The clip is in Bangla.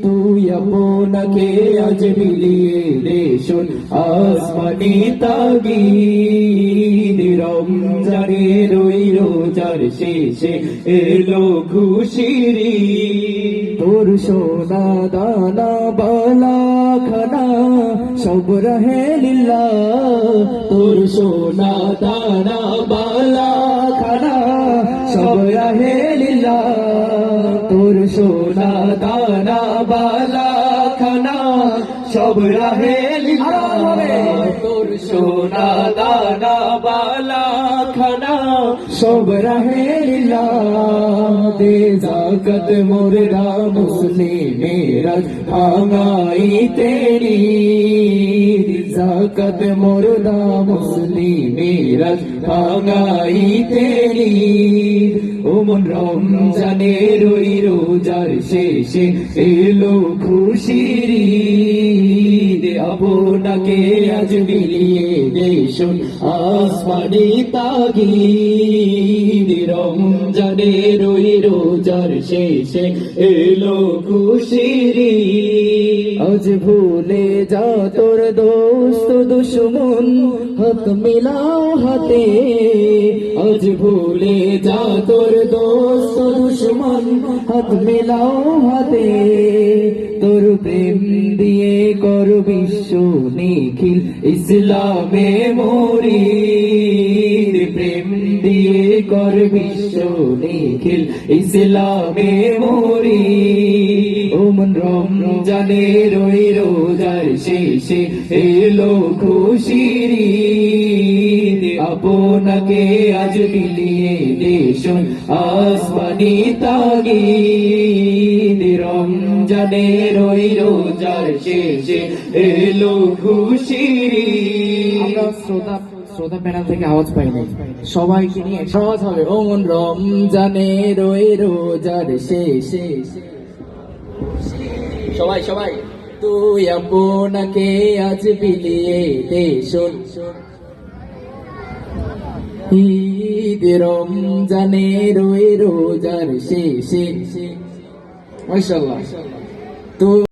তুই আপনাকে আজ বিলিয়ে দে শোন আসমানি তাগিদ রমজানের ওই রোজার শেষে এলো খুশিরি তোর সোনা দানা বালা খানা সব রহে লিল্লা তোর সোনা দানা বালা খানা সব রহে লিল্লা তোর সোনা দানা বালা খানা সব রহে লিল্লা তোর সোনা দানা বালা খানা সব রহে লিল্লা দে জাকত মুর্দা মুসলিমেরা ভাঙাই তেরি জাকত মুর্দা মুসলিমেরা ভাঙাই তেরি ওমন রমজানের ওই রোজার শেষে এলো খুশিরি আপনাকে আজ বিলিয়ে দে শোন আসমানি তাগিদ রমজানের ওই রোজার শেষে এলো খুশিরি আজ ভুলে যা তোর দোস্ত দুশ্মন হাত মিলাও হাতে আজ ভুলে যা তোর দোস্ত দুশ্মন হাত মিলাও হাতে তোর প্রেম দিয়ে কর বিশ্ব নিখিল ইসলামে মরি প্রেম দিয়ে কর বিশ্ব নিখিল ইসলামে মরি ওমন রমজানের ওই রোজার শেষে এলো খুশিরি আপনাকে আজ বিলিয়ে দে শোন আসমানি তাগিদ রমজানের ওই রোজার শেষে এলো খুশিরি আমরা শ্রোতা প্যানেল থেকে আওয়াজ পাই নাই, সবাইকে নিয়ে সহজ হবে। ওমন রমজানের ওই রোজার শেষে সবাই সবাই তুই আপনাকে আজ বিলিয়ে দে শোন ঈদ রমজানের ওই রোজার শেষে মাশাআল্লাহ তো